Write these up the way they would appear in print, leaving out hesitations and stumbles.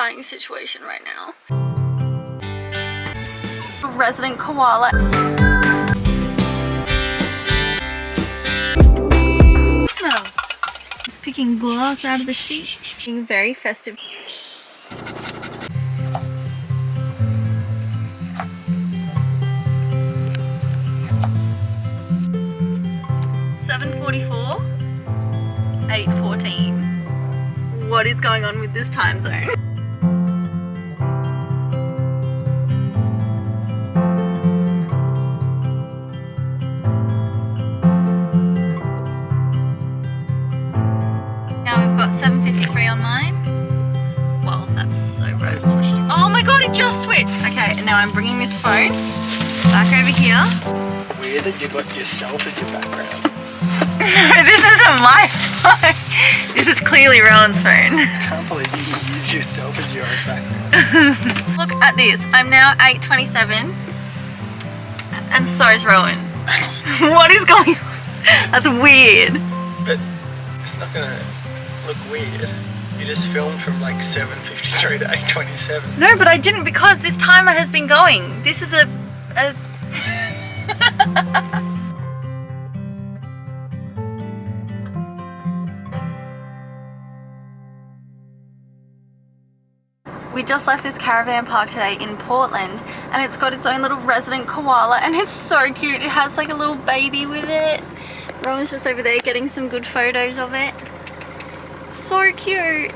terrifying situation right now. Resident koala. Smell. Just picking glass out of the sheets. Being very festive. $7:44, 8:14. What is going on with this time zone? Now we've got 7:53 on mine. Well, that's so rough. Oh my god, it just switched! Okay, and now I'm bringing this phone back over here. Weird that you've got yourself as your background. No, this isn't my phone. This is clearly Rowan's phone. I can't believe you use yourself as your own background. Look at this. I'm now 8:27 and so is Rowan. What is going on? That's weird. But it's not gonna look weird. You just filmed from like 7:53 to 8:27. No, but I didn't because this timer has been going. This is a We just left this caravan park today in Portland and it's got its own little resident koala and it's so cute. It has like a little baby with it. Rowan's just over there getting some good photos of it. So cute.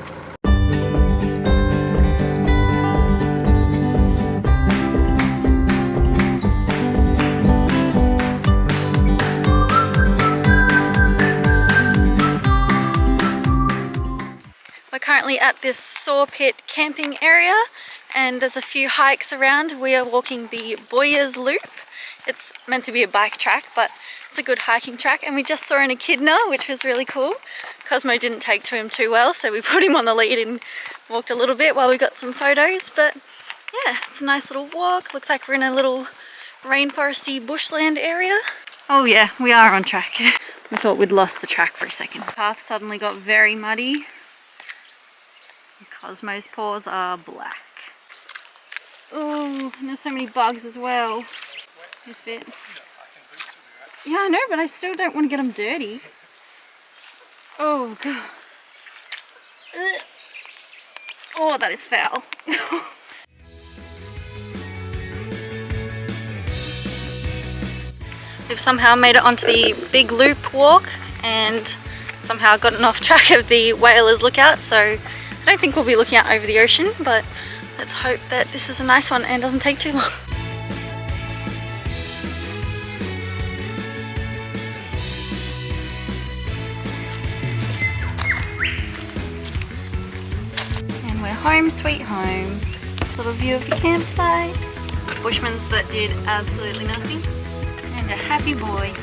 We're currently at this saw pit camping area and there's a few hikes around. We are walking the Boyers Loop. It's meant to be a bike track, but it's a good hiking track, and we just saw an echidna, which was really cool. Cosmo didn't take to him too well, so we put him on the lead and walked a little bit while we got some photos. But yeah, it's a nice little walk. Looks like we're in a little rainforesty bushland area. Oh yeah, we are on track. We thought we'd lost the track for a second. The path suddenly got very muddy. Cosmo's paws are black. Oh, and there's so many bugs as well. This bit. Yeah, I know, but I still don't want to get them dirty. Oh, God. Ugh. Oh, that is foul. We've somehow made it onto the big loop walk and somehow gotten off track of the Whalers Lookout, so I don't think we'll be looking out over the ocean, but let's hope that this is a nice one and doesn't take too long. And we're home sweet home. Little view of the campsite. Bushmans that did absolutely nothing. And a happy boy.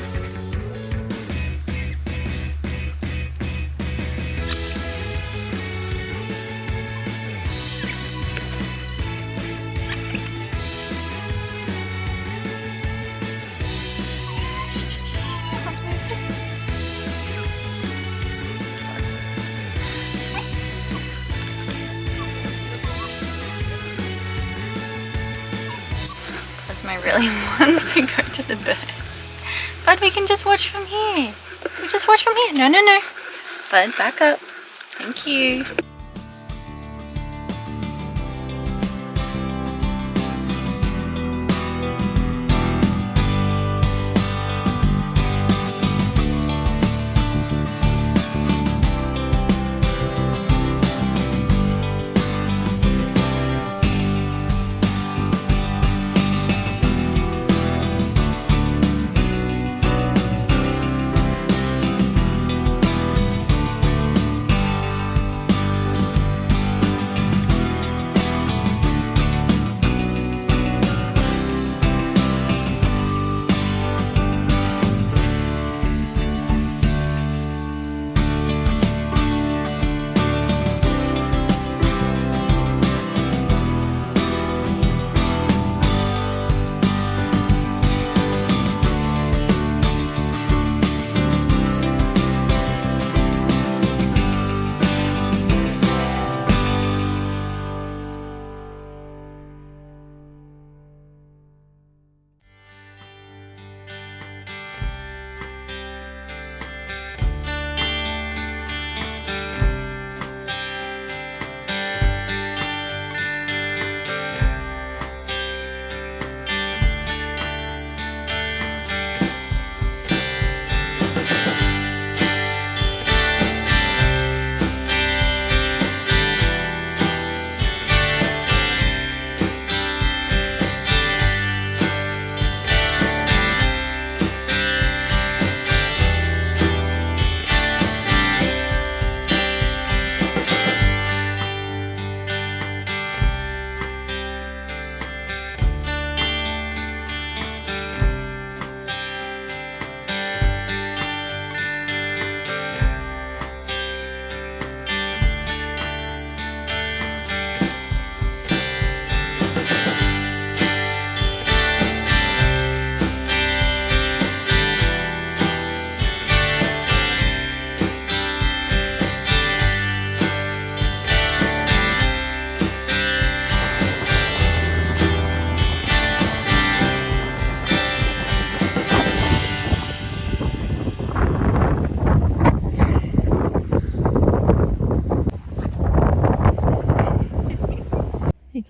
Cosmo really wants to go to the birds, but we can just watch from here. We just watch from here. No, no, no. Bud, back up. Thank you.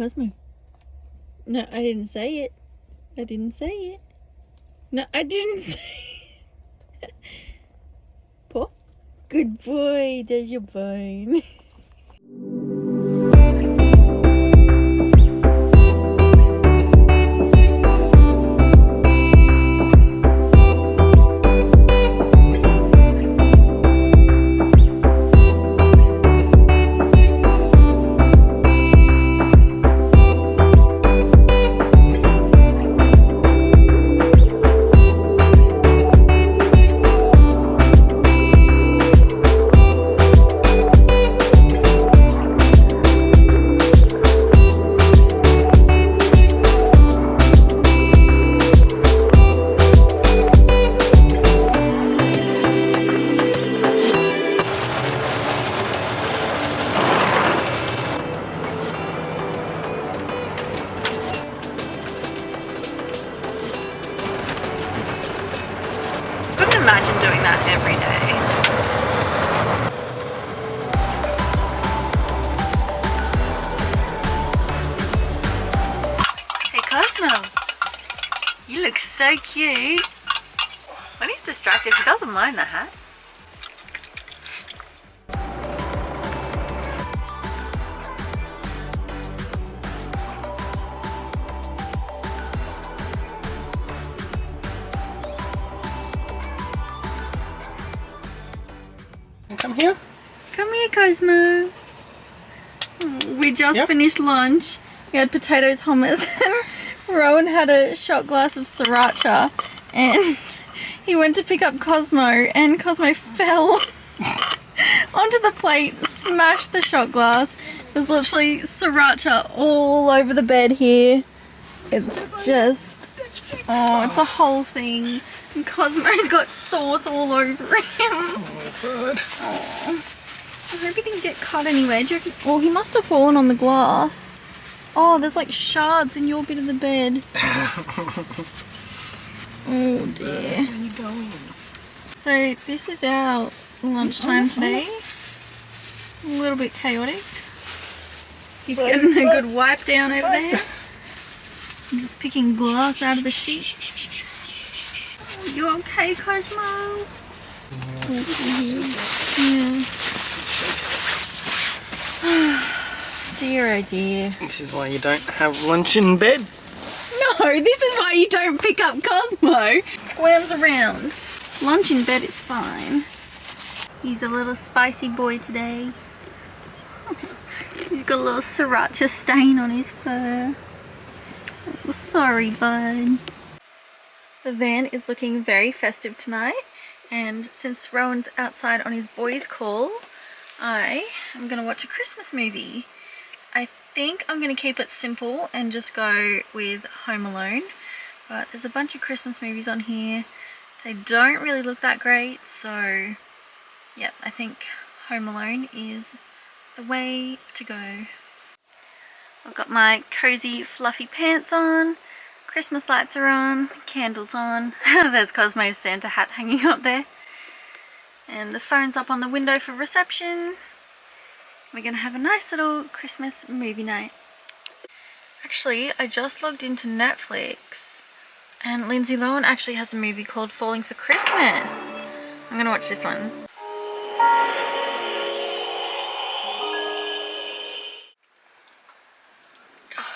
Cosmo. No, I didn't say it. I didn't say it. No, I didn't say it. Paw. Good boy. There's your bone. Couldn't imagine doing that every day. Hey Cosmo, you look so cute. When he's distracted, he doesn't mind the hat. Come here. Come here, Cosmo. We just finished lunch. We had potatoes, hummus. Rowan had a shot glass of sriracha, and he went to pick up Cosmo, and Cosmo fell onto the plate, smashed the shot glass. There's literally sriracha all over the bed here. It's just, oh, it's a whole thing. And Cosmo's got sauce all over him. Oh, God. Oh, I hope he didn't get cut anywhere. Do you reckon? Oh, he must have fallen on the glass. Oh, there's like shards in your bit of the bed. Oh dear. Where are you going? So this is our lunchtime today. A little bit chaotic. He's getting a good wipe down over there. I'm just picking glass out of the sheets. You okay, Cosmo? Yeah. Dear, oh dear. This is why you don't have lunch in bed. No, this is why you don't pick up Cosmo. Squirms around. Lunch in bed is fine. He's a little spicy boy today. He's got a little sriracha stain on his fur. Oh, sorry, bud. The van is looking very festive tonight, and since Rowan's outside on his boys' call, I am going to watch a Christmas movie. I think I'm going to keep it simple and just go with Home Alone, but there's a bunch of Christmas movies on here. They don't really look that great, so yeah, I think Home Alone is the way to go. I've got my cozy fluffy pants on. Christmas lights are on, candles on. There's Cosmo's Santa hat hanging up there. And the phone's up on the window for reception. We're gonna have a nice little Christmas movie night. Actually, I just logged into Netflix and Lindsay Lohan actually has a movie called Falling for Christmas. I'm gonna watch this one.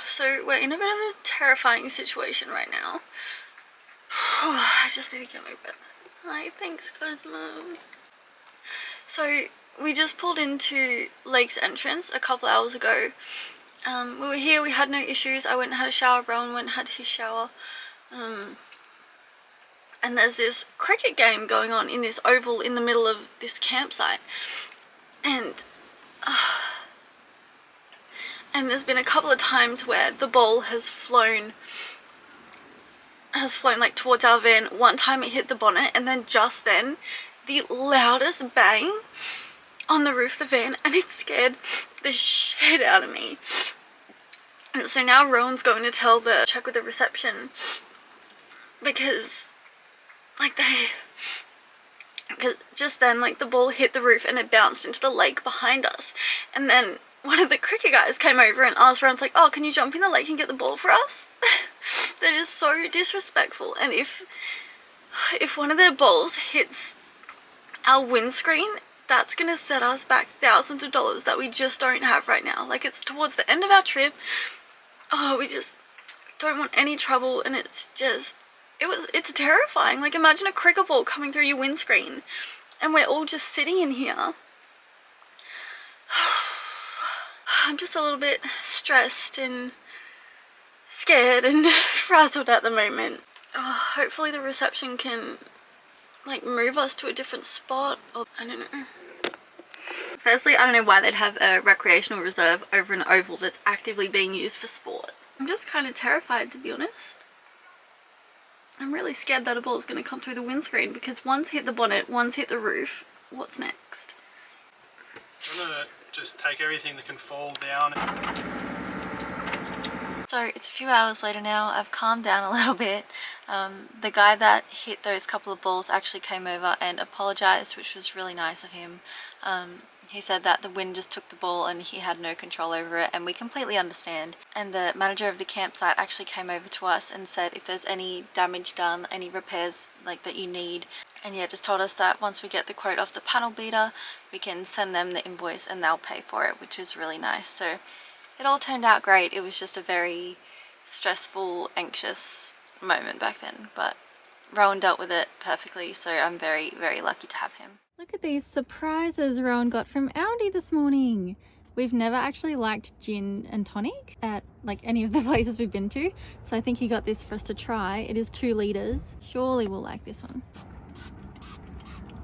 So we're in a bit of a terrifying situation right now. I just need to get my breath. Hi, thanks Cosmo. So we just pulled into Lake's entrance a couple hours ago. We were here, we had no issues. I went and had a shower, Rowan went and had his shower. And there's this cricket game going on in this oval in the middle of this campsite. And there's been a couple of times where the ball has flown like towards our van. One time it hit the bonnet, and then just then the loudest bang on the roof of the van, and it scared the shit out of me. And so now Rowan's going to check with the reception, because just then like the ball hit the roof and it bounced into the lake behind us. And then one of the cricket guys came over and asked Ron, like, oh, can you jump in the lake and get the ball for us? That is so disrespectful. And if one of their balls hits our windscreen, that's gonna set us back thousands of dollars that we just don't have right now. Like, it's towards the end of our trip. Oh, we just don't want any trouble, and it's terrifying. Like, imagine a cricket ball coming through your windscreen and we're all just sitting in here. I'm just a little bit stressed and scared and frazzled at the moment. Oh, hopefully the reception can like move us to a different spot, or I don't know. Firstly, I don't know why they'd have a recreational reserve over an oval that's actively being used for sport. I'm just kind of terrified, to be honest. I'm really scared that a ball's going to come through the windscreen, because one's hit the bonnet, one's hit the roof. What's next? I'm gonna just take everything that can fall down. So it's a few hours later now. I've calmed down a little bit. The guy that hit those couple of balls actually came over and apologized, which was really nice of him. He said that the wind just took the ball and he had no control over it, and we completely understand. And the manager of the campsite actually came over to us and said if there's any damage done, any repairs like that you need, and yeah, just told us that once we get the quote off the panel beater, we can send them the invoice and they'll pay for it, which is really nice. So it all turned out great. It was just a very stressful, anxious moment back then, but Rowan dealt with it perfectly, so I'm very, very lucky to have him. Look at these surprises Rowan got from Aldi this morning. We've never actually liked gin and tonic at like any of the places we've been to, so I think he got this for us to try. It is 2 litres. Surely we'll like this one.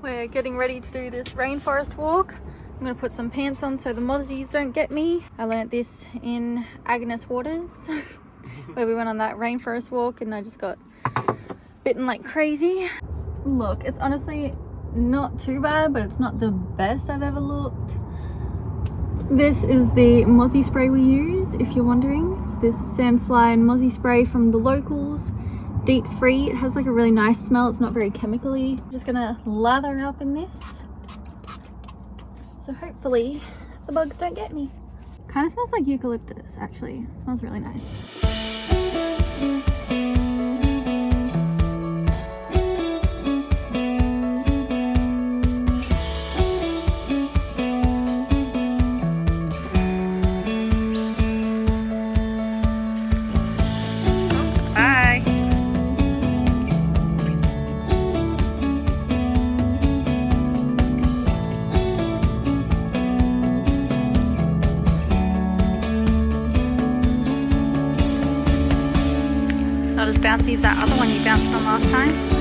We're getting ready to do this rainforest walk. I'm gonna put some pants on so the mozzies don't get me. I learnt this in Agnes Waters where we went on that rainforest walk and I just got bitten like crazy. Look, it's honestly not too bad, but it's not the best I've ever looked. This is the mozzie spray we use, if you're wondering. It's this sandfly and mozzie spray from the locals. DEET free. It has like a really nice smell. It's not very chemically. I'm just gonna lather up in this, so hopefully the bugs don't get me. Kind of smells like eucalyptus, actually. It smells really nice. Not as bouncy as that other one you bounced on last time.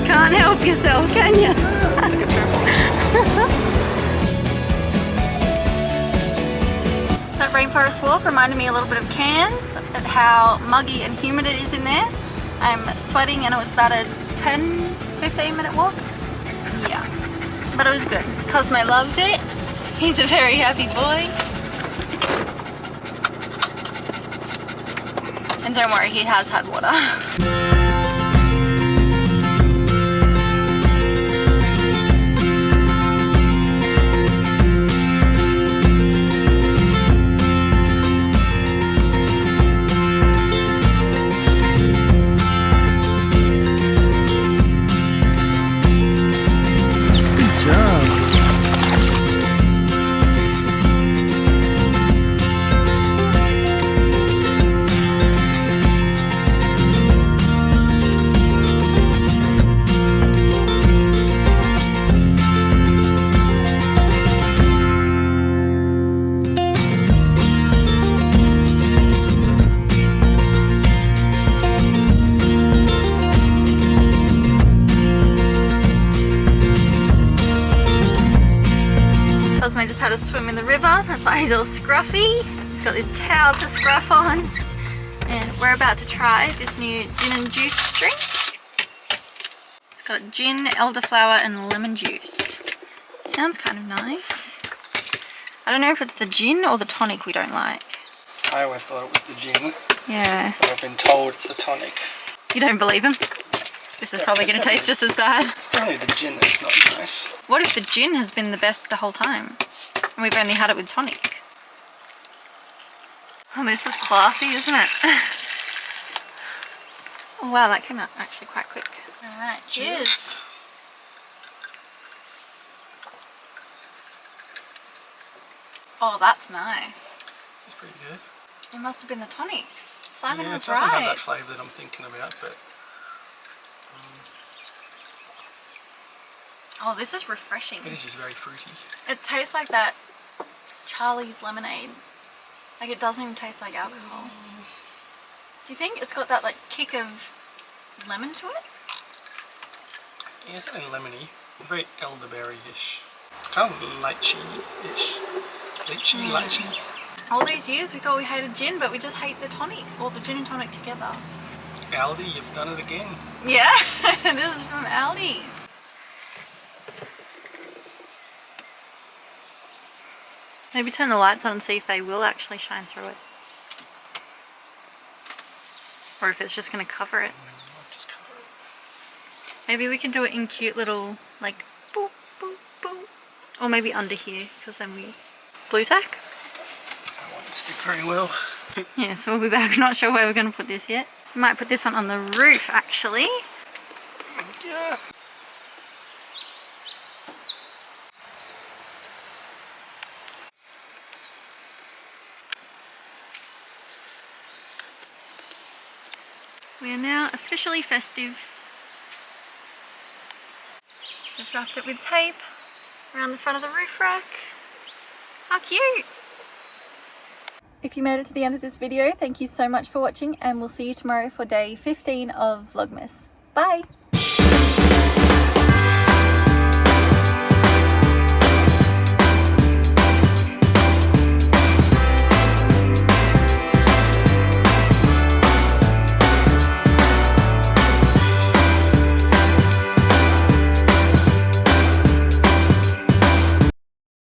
Can't help yourself, can you? That rainforest walk reminded me a little bit of Cairns, at how muggy and humid it is in there. I'm sweating and it was about a 10-15 minute walk. Yeah, but it was good. Cosmo loved it. He's a very happy boy. And don't worry, he has had water. the river. That's why he's all scruffy. He's got this towel to scruff on. And we're about to try this new gin and juice drink. It's got gin, elderflower and lemon juice. Sounds kind of nice. I don't know if it's the gin or the tonic we don't like. I always thought it was the gin, Yeah. but I've been told it's the tonic. You don't believe him? This is probably going to taste just as bad. It's definitely the gin that's not nice. What if the gin has been the best the whole time? And we've only had it with tonic? Oh, this is classy, isn't it? Oh wow, that came out actually quite quick. Alright, cheers. Oh, that's nice. It's pretty good. It must have been the tonic. Simon Yeah, was it doesn't have right. that flavour that I'm thinking about, but Oh, this is refreshing. this is very fruity. It tastes like that Charlie's lemonade. Like it doesn't even taste like alcohol. Do you think it's got that like kick of lemon to it? Yeah, it's something lemony. Very elderberry-ish. Kind of lychee-ish. Lychee, lychee. All these years we thought we hated gin, but we just hate the tonic, or the gin and tonic together. Aldi, you've done it again. Yeah, this is from Aldi. Maybe turn the lights on and see if they will actually shine through it. Or if it's just going to cover it. Just cover it. Maybe we can do it in cute little, like, boop, boop, boop. Or maybe under here, because then we... Blue tack? That won't stick very well. Yeah, so we'll be back. We're not sure where we're going to put this yet. We might put this one on the roof, actually. Yeah. We are now officially festive. Just wrapped it with tape around the front of the roof rack. How cute! If you made it to the end of this video, thank you so much for watching, and we'll see you tomorrow for day 15 of Vlogmas. Bye!